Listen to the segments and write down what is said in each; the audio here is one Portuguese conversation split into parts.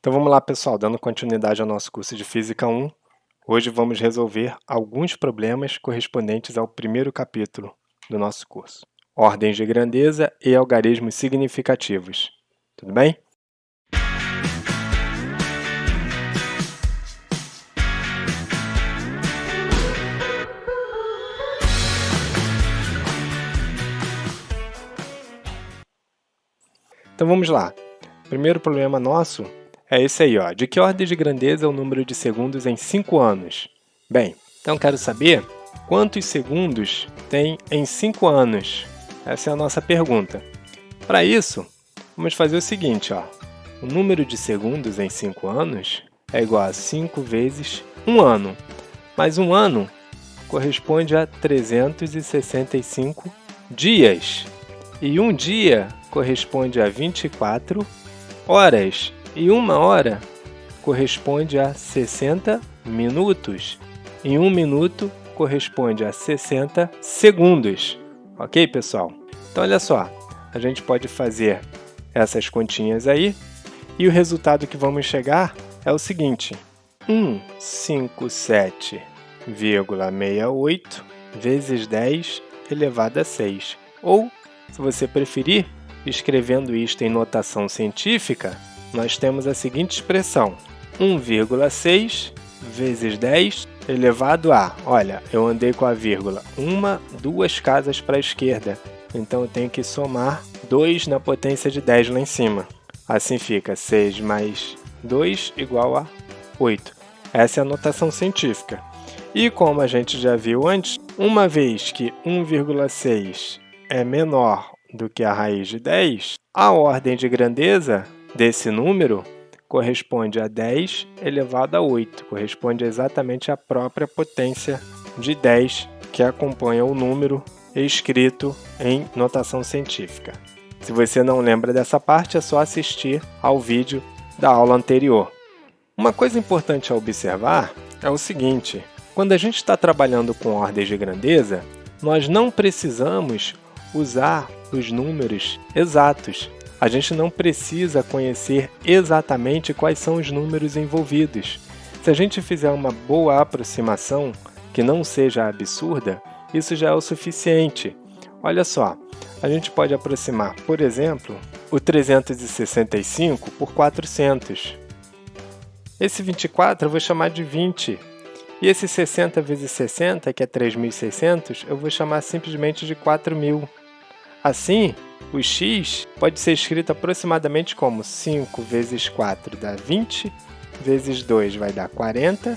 Então vamos lá, pessoal, dando continuidade ao nosso curso de Física 1. Hoje vamos resolver alguns problemas correspondentes ao primeiro capítulo do nosso curso. Ordens de grandeza e algarismos significativos. Tudo bem? Então vamos lá. O primeiro problema nosso é esse aí, ó. De que ordem de grandeza é o número de segundos em 5 anos? Bem, então quero saber quantos segundos tem em 5 anos. Essa é a nossa pergunta. Para isso, vamos fazer o seguinte, ó. O número de segundos em 5 anos é igual a 5 vezes 1 ano. Mas 1 ano corresponde a 365 dias. E 1 dia corresponde a 24 horas. E 1 hora corresponde a 60 minutos. E 1 minuto corresponde a 60 segundos. Ok, pessoal? Então, olha só. A gente pode fazer essas continhas aí. E o resultado que vamos chegar é o seguinte. 157,68 vezes 10 elevado a 6. Ou, se você preferir, escrevendo isto em notação científica, nós temos a seguinte expressão. 1,6 vezes 10 elevado a... Olha, eu andei com a vírgula 2 casas para a esquerda. Então, eu tenho que somar 2 na potência de 10 lá em cima. Assim fica 6 mais 2 igual a 8. Essa é a notação científica. E como a gente já viu antes, uma vez que 1,6 é menor do que a raiz de 10, a ordem de grandeza desse número corresponde a 10 elevado a 8. Corresponde exatamente à própria potência de 10 que acompanha o número escrito em notação científica. Se você não lembra dessa parte, é só assistir ao vídeo da aula anterior. Uma coisa importante a observar é o seguinte: quando a gente está trabalhando com ordens de grandeza, nós não precisamos usar os números exatos. A gente não precisa conhecer exatamente quais são os números envolvidos. Se a gente fizer uma boa aproximação, que não seja absurda, isso já é o suficiente. Olha só, a gente pode aproximar, por exemplo, o 365 por 400. Esse 24 eu vou chamar de 20. E esse 60 vezes 60, que é 3.600, eu vou chamar simplesmente de 4.000. Assim, o x pode ser escrito aproximadamente como 5 vezes 4 dá 20, vezes 2 vai dar 40,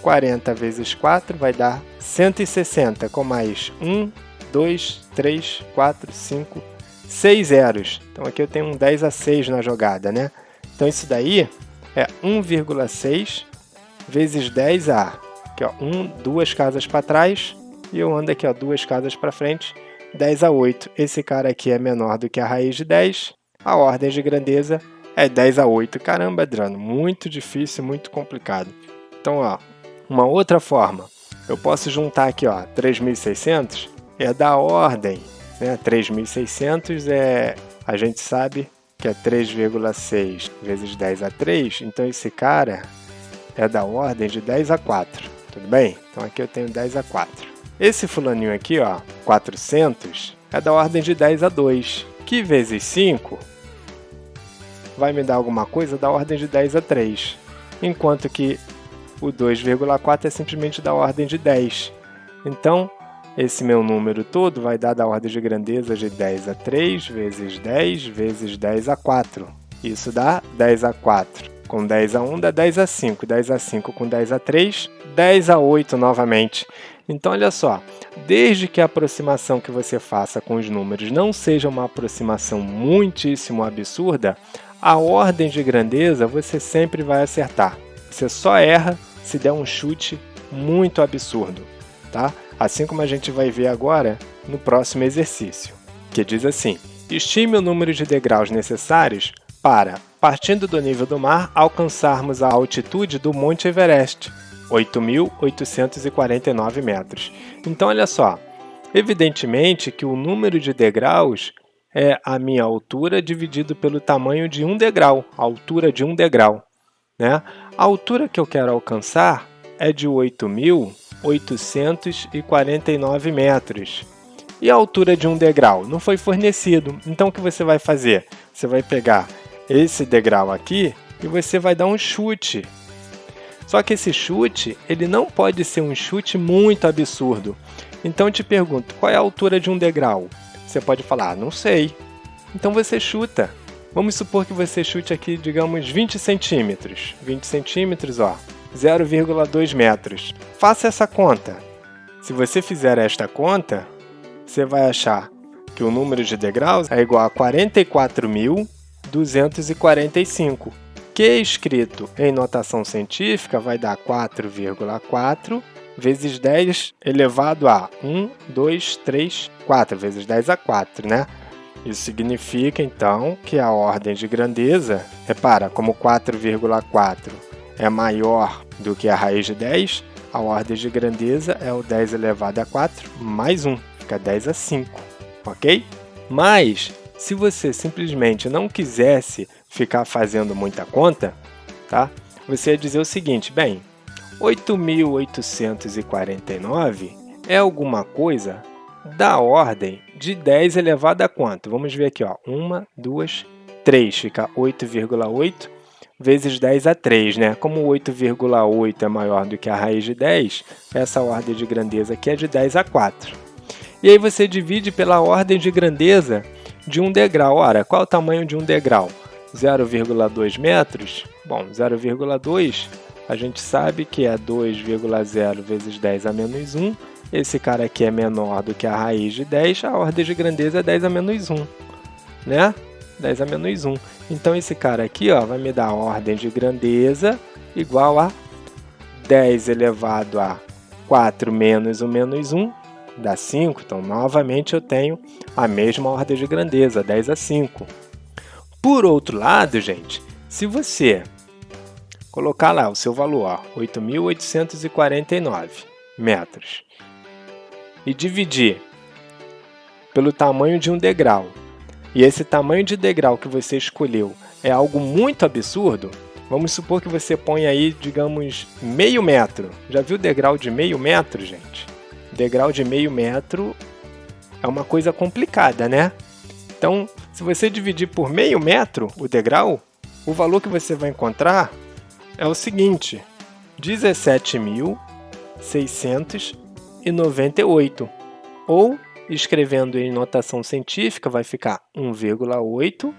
40 vezes 4 vai dar 160, com mais 1, 2, 3, 4, 5, 6 zeros. Então aqui eu tenho um 10 a 6 na jogada, né? Então isso daí é 1,6 vezes 10A. Aqui, ó, 2 casas para trás e eu ando aqui, ó, 2 casas para frente. 10 a 8. Esse cara aqui é menor do que a raiz de 10. A ordem de grandeza é 10 a 8. Caramba, Adriano, muito difícil, muito complicado. Então, ó, uma outra forma. Eu posso juntar aqui, ó, 3.600 é da ordem, né? 3.600 a gente sabe que é 3,6 vezes 10 a 3. Então, esse cara é da ordem de 10 a 4. Tudo bem? Então, aqui eu tenho 10 a 4. Esse fulaninho aqui, ó, 400, é da ordem de 10 a 2, que vezes 5 vai me dar alguma coisa da ordem de 10 a 3, enquanto que o 2,4 é simplesmente da ordem de 10. Então, esse meu número todo vai dar da ordem de grandeza de 10 a 3 vezes 10 vezes 10 a 4. Isso dá 10 a 4. Com 10 a 1 dá 10 a 5. 10 a 5 com 10 a 3, 10 a 8 novamente. Então, olha só, desde que a aproximação que você faça com os números não seja uma aproximação muitíssimo absurda, a ordem de grandeza você sempre vai acertar. Você só erra se der um chute muito absurdo, tá? Assim como a gente vai ver agora no próximo exercício, que diz assim: estime o número de degraus necessários para, partindo do nível do mar, alcançarmos a altitude do Monte Everest, 8.849 metros. Então, olha só, evidentemente que o número de degraus é a minha altura dividido pelo tamanho de um degrau, a altura de um degrau. né? A altura que eu quero alcançar é de 8.849 metros. E a altura de um degrau? Não foi fornecido. Então, o que você vai fazer? Você vai pegar esse degrau aqui e você vai dar um chute. Só que esse chute, ele não pode ser um chute muito absurdo. Então, eu te pergunto, qual é a altura de um degrau? Você pode falar, não sei. Então, você chuta. Vamos supor que você chute aqui, digamos, 20 centímetros. 20 centímetros, ó, 0,2 metros. Faça essa conta. Se você fizer esta conta, você vai achar que o número de degraus é igual a 44.245, que escrito em notação científica vai dar 4,4 vezes 10 elevado a 1, 2, 3, 4, vezes 10 a 4, né? Isso significa, então, que a ordem de grandeza, repara, como 4,4 é maior do que a raiz de 10, a ordem de grandeza é o 10 elevado a 4 mais 1, fica 10 a 5, ok? Mas, se você simplesmente não quisesse ficar fazendo muita conta, tá? Você ia dizer o seguinte, bem, 8.849 é alguma coisa da ordem de 10 elevado a quanto? Vamos ver aqui, ó. 1, 2, 3, fica 8,8 vezes 10 a 3, né? Como 8,8 é maior do que a raiz de 10, essa ordem de grandeza aqui é de 10 a 4. E aí você divide pela ordem de grandeza de um degrau. Ora, qual é o tamanho de um degrau? 0,2 metros? Bom, 0,2 a gente sabe que é 2,0 vezes 10 a menos 1. Esse cara aqui é menor do que a raiz de 10, a ordem de grandeza é 10 a menos 1, né? 10 a menos 1. Então, esse cara aqui, ó, vai me dar a ordem de grandeza igual a 10 elevado a 4 menos o menos 1, dá 5. Então, novamente, eu tenho a mesma ordem de grandeza, 10 a 5. Por outro lado, gente, se você colocar lá o seu valor, 8.849 metros, e dividir pelo tamanho de um degrau, e esse tamanho de degrau que você escolheu é algo muito absurdo, vamos supor que você põe aí, digamos, meio metro. Já viu degrau de meio metro, gente? Degrau de meio metro é uma coisa complicada, né? Então, se você dividir por meio metro o degrau, o valor que você vai encontrar é o seguinte, 17.698, ou, escrevendo em notação científica, vai ficar 1,8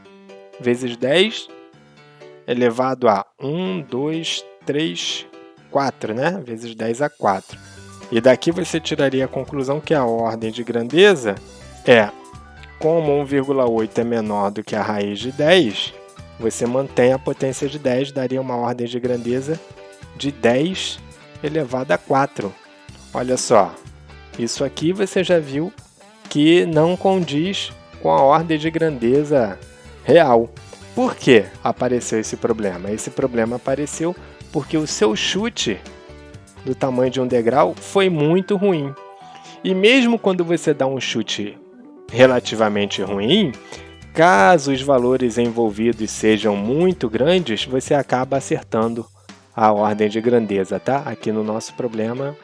vezes 10 elevado a 1, 2, 3, 4, né? Vezes 10 a 4. E daqui você tiraria a conclusão que a ordem de grandeza é, como 1,8 é menor do que a raiz de 10, você mantém a potência de 10, daria uma ordem de grandeza de 10 elevado a 4. Olha só, isso aqui você já viu que não condiz com a ordem de grandeza real. Por que apareceu esse problema? Esse problema apareceu porque o seu chute do tamanho de um degrau foi muito ruim. E mesmo quando você dá um chute relativamente ruim, caso os valores envolvidos sejam muito grandes, você acaba acertando a ordem de grandeza, tá? Aqui no nosso problema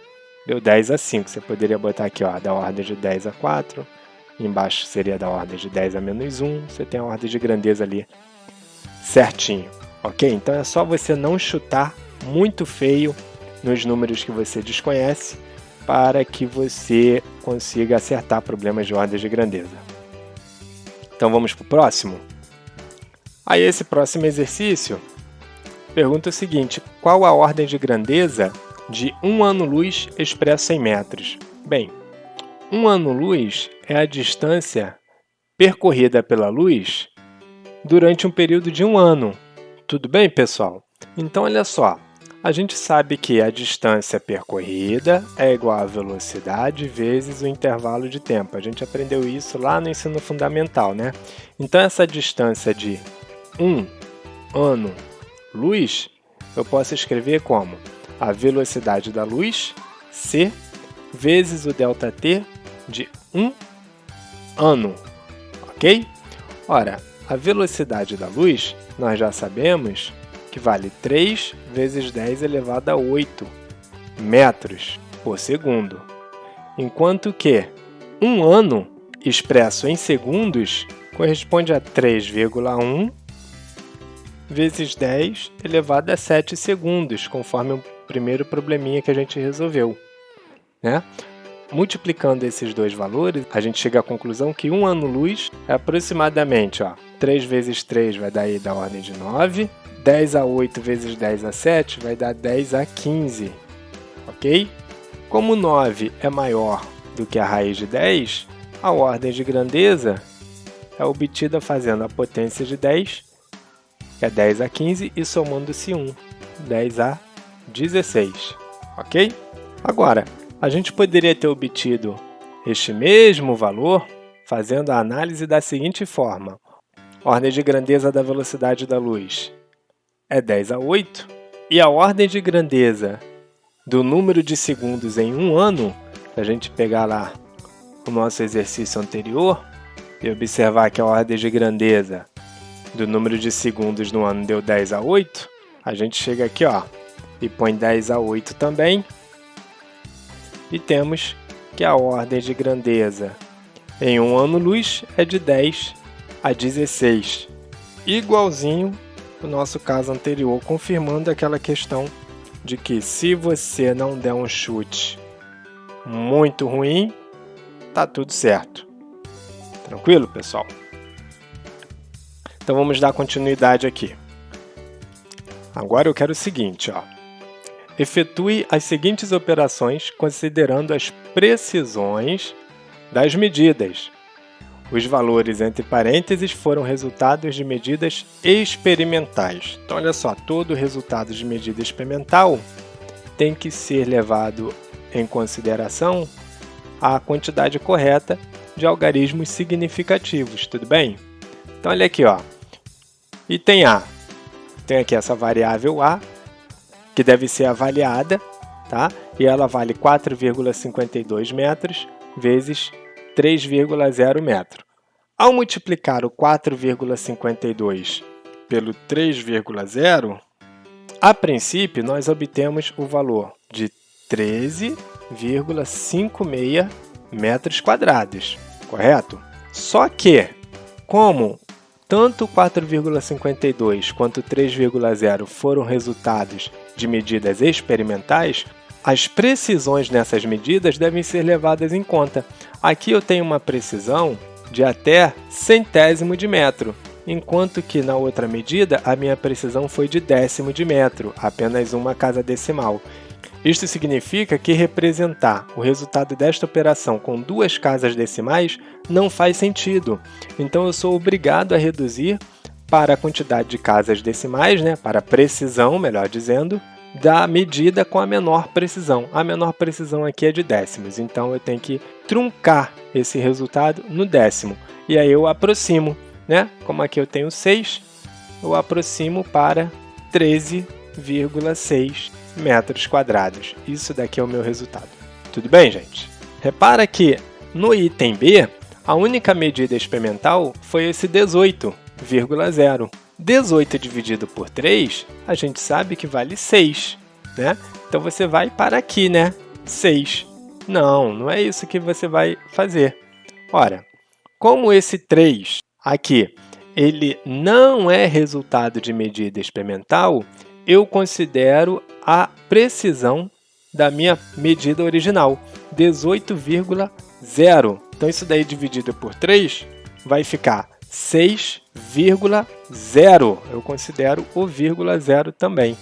deu 10 a 5. Você poderia botar aqui, ó, da ordem de 10 a 4. Embaixo seria da ordem de 10 a menos 1. Você tem a ordem de grandeza ali certinho, ok? Então é só você não chutar muito feio nos números que você desconhece para que você consiga acertar problemas de ordem de grandeza. Então vamos para o próximo? Aí esse próximo exercício pergunta o seguinte, qual a ordem de grandeza de 1 ano-luz expresso em metros? Bem, 1 ano-luz é a distância percorrida pela luz durante um período de 1 ano. Tudo bem, pessoal? Então, olha só, a gente sabe que a distância percorrida é igual à velocidade vezes o intervalo de tempo. A gente aprendeu isso lá no ensino fundamental, né? Então, essa distância de 1 ano-luz, eu posso escrever como a velocidade da luz, c, vezes o ΔT de 1 ano, ok? Ora, a velocidade da luz, nós já sabemos que vale 3 vezes 10 elevado a 8 metros por segundo. Enquanto que 1 ano, expresso em segundos, corresponde a 3,1 vezes 10 elevado a 7 segundos, conforme o primeiro probleminha que a gente resolveu, né? Multiplicando esses dois valores, a gente chega à conclusão que 1 ano-luz é aproximadamente 3 vezes 3 vai dar aí da ordem de 9, 10 a 8 vezes 10 a 7 vai dar 10 a 15, ok? Como 9 é maior do que a raiz de 10, a ordem de grandeza é obtida fazendo a potência de 10, que é 10 a 15, e somando-se 1, 10 a 16, ok? Agora, a gente poderia ter obtido este mesmo valor fazendo a análise da seguinte forma. A ordem de grandeza da velocidade da luz é 10 a 8, e a ordem de grandeza do número de segundos em 1 ano, se a gente pegar lá o nosso exercício anterior e observar que a ordem de grandeza do número de segundos no ano deu 10 a 8, a gente chega aqui e põe 10 a 8 também, e temos que a ordem de grandeza em 1 ano-luz é de 10 a 16, igualzinho o nosso caso anterior, confirmando aquela questão de que se você não der um chute muito ruim, tá tudo certo. Tranquilo, pessoal? Então vamos dar continuidade aqui. Agora eu quero o seguinte, efetue as seguintes operações considerando as precisões das medidas. Os valores entre parênteses foram resultados de medidas experimentais. Então, olha só, todo resultado de medida experimental tem que ser levado em consideração a quantidade correta de algarismos significativos, tudo bem? Então, olha aqui, item A. Tem aqui essa variável A, que deve ser avaliada, tá? E ela vale 4,52 metros vezes 3,0 metro. Ao multiplicar o 4,52 pelo 3,0, a princípio nós obtemos o valor de 13,56 metros quadrados, correto? Só que, como tanto 4,52 quanto 3,0 foram resultados de medidas experimentais, as precisões nessas medidas devem ser levadas em conta. Aqui eu tenho uma precisão de até centésimo de metro, enquanto que na outra medida a minha precisão foi de décimo de metro, apenas uma casa decimal. Isto significa que representar o resultado desta operação com 2 casas decimais não faz sentido. Então eu sou obrigado a reduzir para a quantidade de casas decimais, para a precisão, melhor dizendo, da medida com a menor precisão. A menor precisão aqui é de décimos, então eu tenho que truncar esse resultado no décimo. E aí eu aproximo, Como aqui eu tenho 6, eu aproximo para 13,6 metros quadrados. Isso daqui é o meu resultado. Tudo bem, gente? Repara que no item B, a única medida experimental foi esse 18,0. 18 dividido por 3, a gente sabe que vale 6, Então você vai para aqui, 6. Não é isso que você vai fazer. Ora, como esse 3 aqui, ele não é resultado de medida experimental, eu considero a precisão da minha medida original, 18,0. Então isso daí dividido por 3 vai ficar 6,0. Eu considero o vírgula 0 também,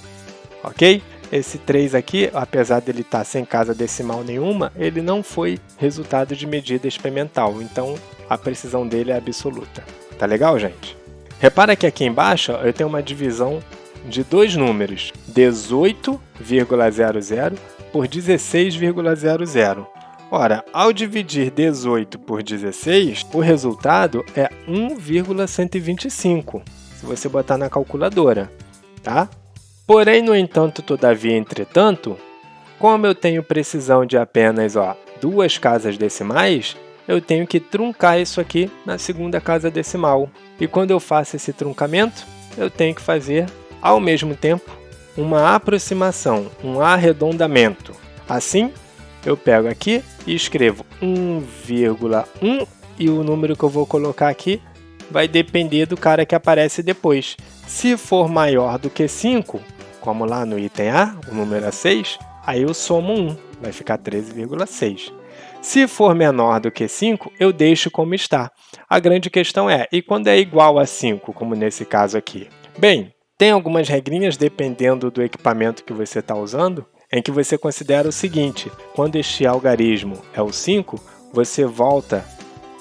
ok? Esse 3 aqui, apesar dele estar sem casa decimal nenhuma, ele não foi resultado de medida experimental, então a precisão dele é absoluta. Tá legal, gente? Repara que aqui embaixo eu tenho uma divisão de 2 números, 18,00 por 16,00. Ora, ao dividir 18 por 16, o resultado é 1,125, se você botar na calculadora, tá? Porém, no entanto, todavia, entretanto, como eu tenho precisão de apenas 2 casas decimais, eu tenho que truncar isso aqui na segunda casa decimal. E quando eu faço esse truncamento, eu tenho que fazer ao mesmo tempo, uma aproximação, um arredondamento. Assim, eu pego aqui e escrevo 1,1 e o número que eu vou colocar aqui vai depender do cara que aparece depois. Se for maior do que 5, como lá no item A, o número é 6, aí eu somo 1, vai ficar 13,6. Se for menor do que 5, eu deixo como está. A grande questão é, e quando é igual a 5, como nesse caso aqui? Bem, tem algumas regrinhas dependendo do equipamento que você está usando, em que você considera o seguinte: quando este algarismo é o 5, você volta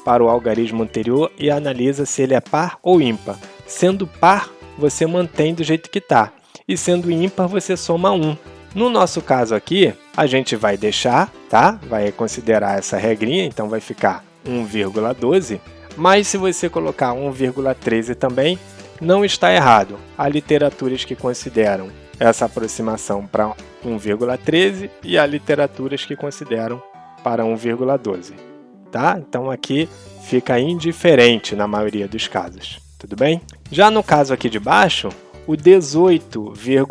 para o algarismo anterior e analisa se ele é par ou ímpar. Sendo par, você mantém do jeito que está, e sendo ímpar, você soma 1. No nosso caso aqui, a gente vai deixar, tá? Vai considerar essa regrinha, então vai ficar 1,12, mas se você colocar 1,13 também, não está errado. Há literaturas que consideram essa aproximação para 1,13 e há literaturas que consideram para 1,12. Tá? Então aqui fica indiferente na maioria dos casos, tudo bem? Já no caso aqui de baixo, o 18,000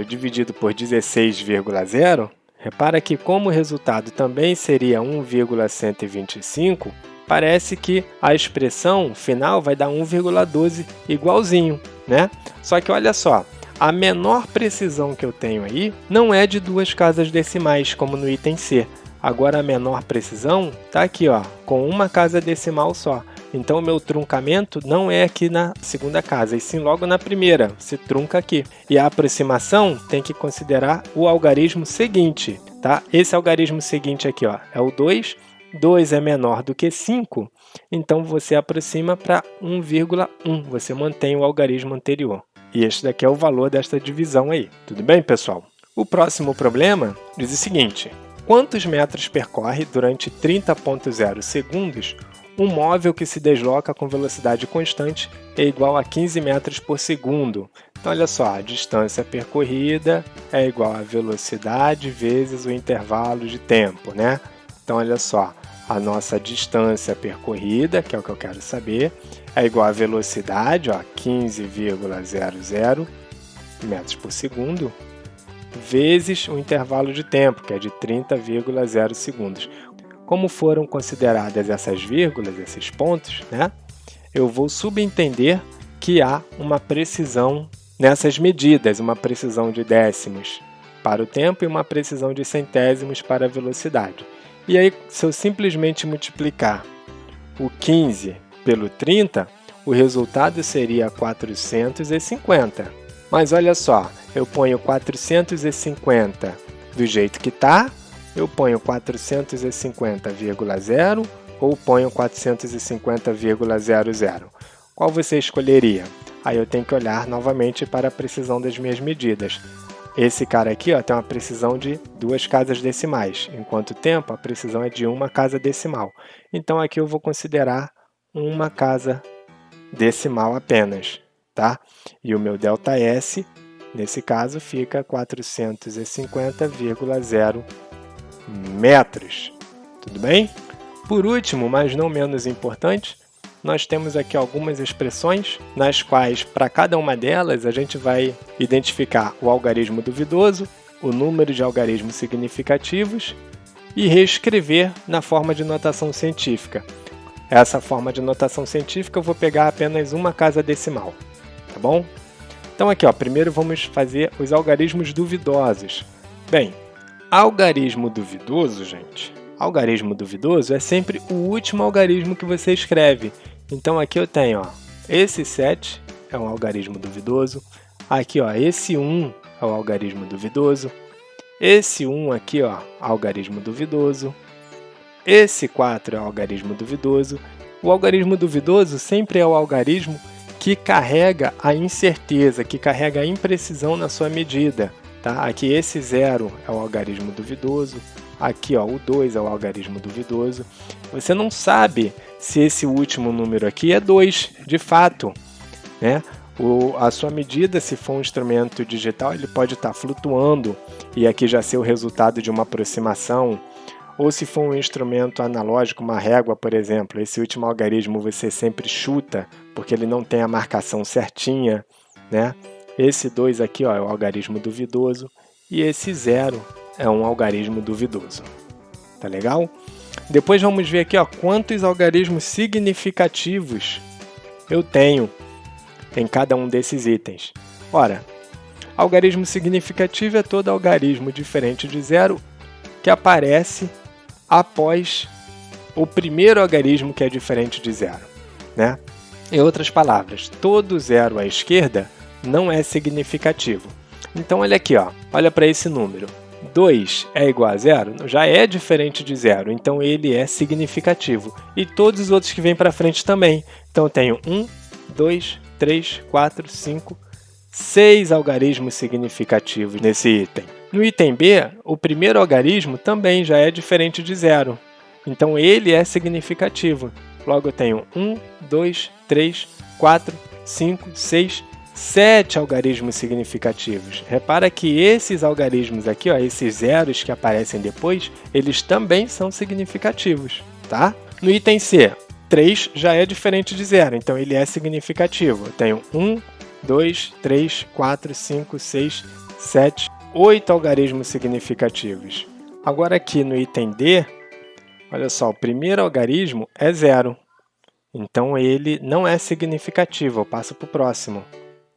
dividido por 16,0, repara que como o resultado também seria 1,125, parece que a expressão final vai dar 1,12 igualzinho, né? Só que olha só, a menor precisão que eu tenho aí não é de 2 casas decimais, como no item C. Agora a menor precisão está aqui, ó, com uma casa decimal só. Então o meu truncamento não é aqui na segunda casa, e sim logo na primeira, se trunca aqui. E a aproximação tem que considerar o algarismo seguinte, tá? Esse algarismo seguinte aqui, ó, é o 2. 2 é menor do que 5, então você aproxima para 1,1, você mantém o algarismo anterior. E este daqui é o valor desta divisão aí. Tudo bem, pessoal? O próximo problema diz o seguinte: quantos metros percorre durante 30,0 segundos um móvel que se desloca com velocidade constante é igual a 15 metros por segundo? Então, olha só, a distância percorrida é igual a velocidade vezes o intervalo de tempo, né? Então, olha só, a nossa distância percorrida, que é o que eu quero saber, é igual a velocidade, 15,00 metros por segundo, vezes o intervalo de tempo, que é de 30,0 segundos. Como foram consideradas essas vírgulas, esses pontos, né, eu vou subentender que há uma precisão nessas medidas, uma precisão de décimos para o tempo e uma precisão de centésimos para a velocidade. E aí, se eu simplesmente multiplicar o 15 pelo 30, o resultado seria 450. Mas olha só, eu ponho 450 do jeito que está, eu ponho 450,0 ou ponho 450,00. Qual você escolheria? Aí eu tenho que olhar novamente para a precisão das minhas medidas. Esse cara aqui, tem uma precisão de 2 casas decimais, enquanto o tempo a precisão é de 1 casa decimal. Então aqui eu vou considerar 1 casa decimal apenas, tá? E o meu ΔS, nesse caso, fica 450,0 metros. Tudo bem? Por último, mas não menos importante, nós temos aqui algumas expressões nas quais, para cada uma delas, a gente vai identificar o algarismo duvidoso, o número de algarismos significativos e reescrever na forma de notação científica. Essa forma de notação científica eu vou pegar apenas 1 casa decimal, tá bom? Então aqui, primeiro vamos fazer os algarismos duvidosos. Bem, algarismo duvidoso, gente, algarismo duvidoso é sempre o último algarismo que você escreve. Então aqui eu tenho, esse 7 é um algarismo duvidoso, aqui esse 1 é o algarismo duvidoso, esse 1 aqui, algarismo duvidoso, esse 4 é o algarismo duvidoso. O algarismo duvidoso sempre é o algarismo que carrega a incerteza, que carrega a imprecisão na sua medida. Tá? Aqui esse 0 é o algarismo duvidoso, aqui o 2 é o algarismo duvidoso. Você não sabe se esse último número aqui é 2, de fato, né? A sua medida, se for um instrumento digital, ele pode estar flutuando e aqui já ser o resultado de uma aproximação. Ou se for um instrumento analógico, uma régua, por exemplo, esse último algarismo você sempre chuta, porque ele não tem a marcação certinha, né? Esse 2 aqui, ó, é o algarismo duvidoso e esse 0 é um algarismo duvidoso. Tá legal? Depois vamos ver aqui, ó, quantos algarismos significativos eu tenho em cada um desses itens. Ora, algarismo significativo é todo algarismo diferente de 0 que aparece após o primeiro algarismo que é diferente de 0, né? Em outras palavras, todo 0 à esquerda não é significativo. Então, olha aqui, ó, olha para esse número. 2 é igual a 0, já é diferente de 0, então ele é significativo. E todos os outros que vêm para frente também. Então, eu tenho 1, 2, 3, 4, 5, 6 algarismos significativos nesse item. No item B, o primeiro algarismo também já é diferente de 0, então ele é significativo. Logo, eu tenho 1, 2, 3, 4, 5, 6, 7 algarismos significativos. Repara que esses algarismos aqui, ó, esses zeros que aparecem depois, eles também são significativos, tá? No item C, 3 já é diferente de 0, então ele é significativo. Eu tenho 1, 2, 3, 4, 5, 6, 7, 8 algarismos significativos. Agora aqui no item D, olha só, o primeiro algarismo é 0, então ele não é significativo. Eu passo para o próximo.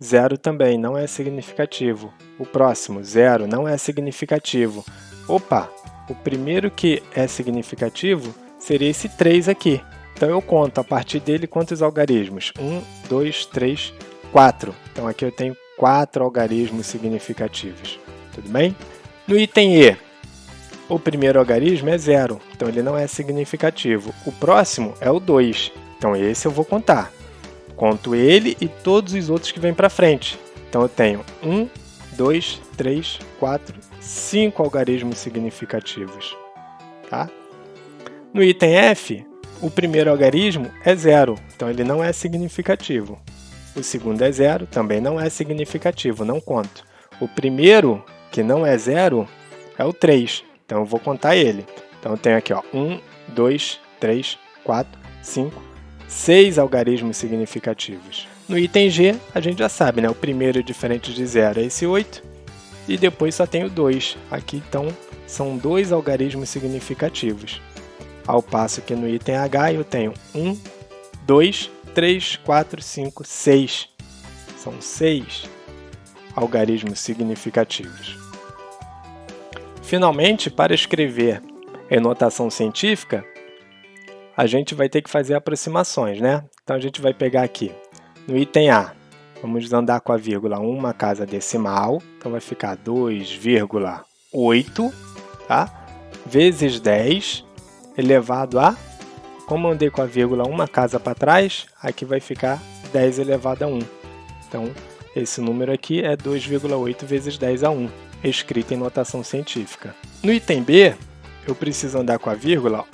0 também não é significativo. O próximo, 0, não é significativo. Opa, o primeiro que é significativo seria esse 3 aqui. Então eu conto a partir dele quantos algarismos? 1, 2, 3, 4. Então aqui eu tenho 4 algarismos significativos. Tudo bem? No item E, o primeiro algarismo é 0, então ele não é significativo. O próximo é o 2, então esse eu vou contar. Conto ele e todos os outros que vêm para frente. Então eu tenho 1, 2, 3, 4, 5 algarismos significativos. Tá? No item F, o primeiro algarismo é 0, então ele não é significativo. O segundo é 0, também não é significativo, não conto. O primeiro, que não é 0, é o 3, então eu vou contar ele. Então eu tenho aqui, ó, 1, 2, 3, 4, 5, 6 algarismos significativos. No item G, a gente já sabe, né? O primeiro diferente de 0 é esse 8, e depois só tem o 2. Aqui, então, são 2 algarismos significativos. Ao passo que no item H eu tenho 1, 2, 3, 4, 5, 6. São 6 algarismos significativos. Finalmente, para escrever em notação científica, a gente vai ter que fazer aproximações, né? Então, a gente vai pegar aqui, no item A, vamos andar com a vírgula uma casa decimal, então vai ficar 2,8, tá? Vezes 10 elevado a, como eu andei com a vírgula uma casa para trás, aqui vai ficar 10 elevado a 1. Então, esse número aqui é 2,8 vezes 10 a 1, escrito em notação científica. No item B, eu preciso andar com a vírgula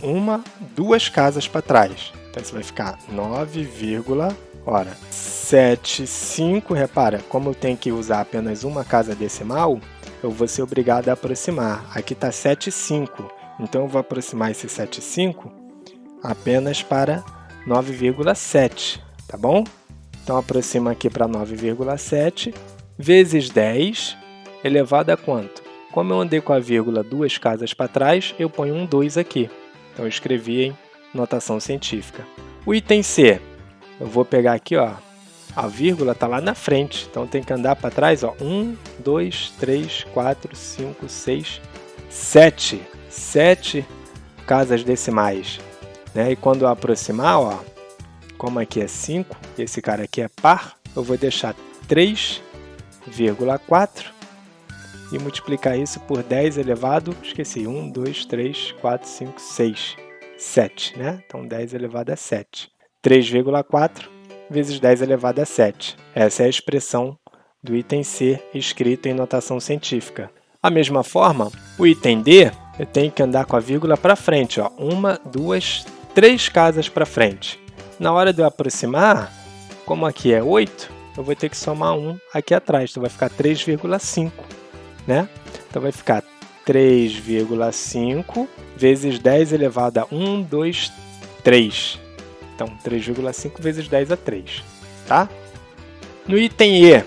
duas casas para trás. Então, isso vai ficar 9,75. Repara, como eu tenho que usar apenas uma casa decimal, eu vou ser obrigado a aproximar. Aqui está 7,5. Então, eu vou aproximar esse 7,5 apenas para 9,7. Tá bom? Então, aproxima aqui para 9,7 vezes 10 elevado a quanto? Como eu andei com a vírgula duas casas para trás, eu ponho um 2 aqui. Então, eu escrevi em notação científica. O item C, eu vou pegar aqui, ó, a vírgula está lá na frente. Então, tem que andar para trás, ó, 1, 2, 3, 4, 5, 6, 7. 7 casas decimais. Né? E quando eu aproximar, ó, como aqui é 5, e esse cara aqui é par, eu vou deixar 3,4 e multiplicar isso por 10 elevado, esqueci, 1, 2, 3, 4, 5, 6, 7, né? Então, 10 elevado a 7. 3,4 vezes 10 elevado a 7. Essa é a expressão do item C escrito em notação científica. Da mesma forma, o item D, eu tenho que andar com a vírgula para frente, ó, 1, 2, 3 casas para frente. Na hora de eu aproximar, como aqui é 8, eu vou ter que somar 1 aqui atrás, então vai ficar 3,5. Né? Então, vai ficar 3,5 vezes 10 elevado a 1, 2, 3. Então, 3,5 vezes 10 a 3. Tá? No item E,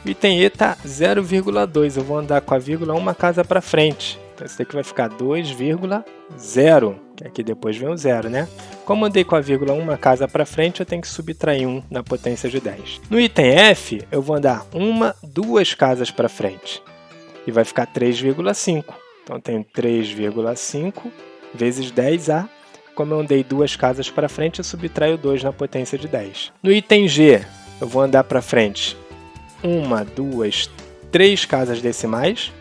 O item E está 0,2, eu vou andar com a vírgula uma casa para frente. Então isso daqui vai ficar 2,0, que aqui depois vem o 0, né? Como andei com a vírgula uma casa para frente, eu tenho que subtrair 1 na potência de 10. No item F, eu vou andar duas casas para frente. E vai ficar 3,5. Então, eu tenho 3,5 vezes 10A. Como eu andei duas casas para frente, eu subtraio 2 na potência de 10. No item G, eu vou andar para frente 1, 2, 3 casas decimais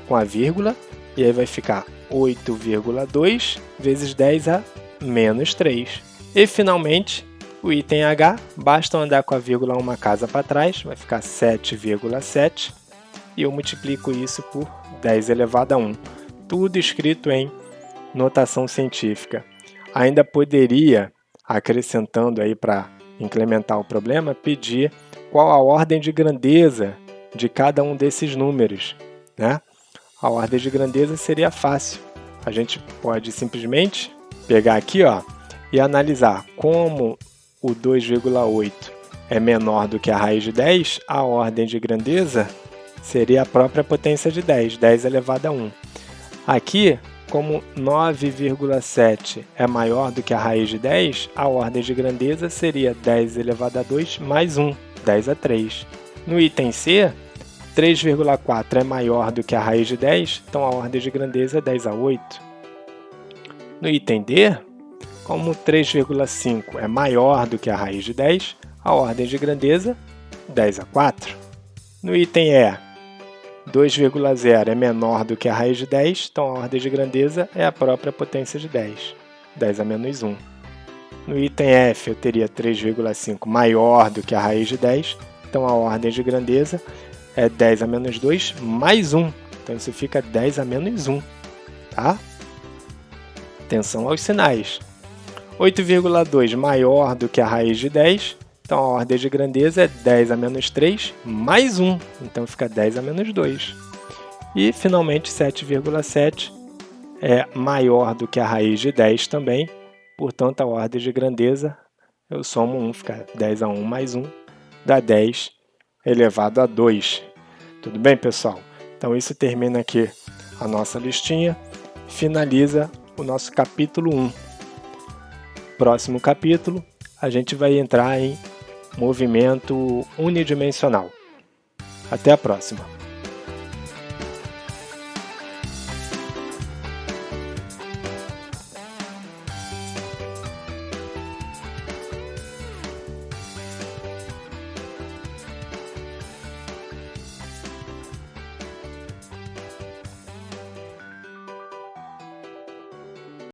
com a vírgula. E aí vai ficar 8,2 vezes 10A menos 3. E, finalmente, o item H, basta andar com a vírgula uma casa para trás, vai ficar 7,7. E eu multiplico isso por 10 elevado a 1. Tudo escrito em notação científica. Ainda poderia, acrescentando aí para incrementar o problema, pedir qual a ordem de grandeza de cada um desses números, né? A ordem de grandeza seria fácil. A gente pode simplesmente pegar aqui, ó, e analisar como o 2,8 é menor do que a raiz de 10, a ordem de grandeza seria a própria potência de 10, 10 elevado a 1. Aqui, como 9,7 é maior do que a raiz de 10, a ordem de grandeza seria 10 elevado a 2 mais 1, 10 a 3. No item C, 3,4 é maior do que a raiz de 10, então a ordem de grandeza é 10 a 8. No item D, como 3,5 é maior do que a raiz de 10, a ordem de grandeza é 10 a 4. No item E, 2,0 é menor do que a raiz de 10, então a ordem de grandeza é a própria potência de 10, 10 a menos 1. No item F, eu teria 3,5 maior do que a raiz de 10, então a ordem de grandeza é 10 a menos 2 mais 1. Então isso fica 10 a menos 1. Tá? Atenção aos sinais. 8,2 maior do que a raiz de 10. Então a ordem de grandeza é 10 a menos 3 mais 1. Então fica 10 a menos 2. E finalmente 7,7 é maior do que a raiz de 10 também. Portanto a ordem de grandeza, eu somo 1, fica 10 a 1 mais 1, dá 10 elevado a 2. Tudo bem, pessoal? Então isso termina aqui a nossa listinha, finaliza o nosso capítulo 1. Próximo capítulo, a gente vai entrar em movimento unidimensional. Até a próxima!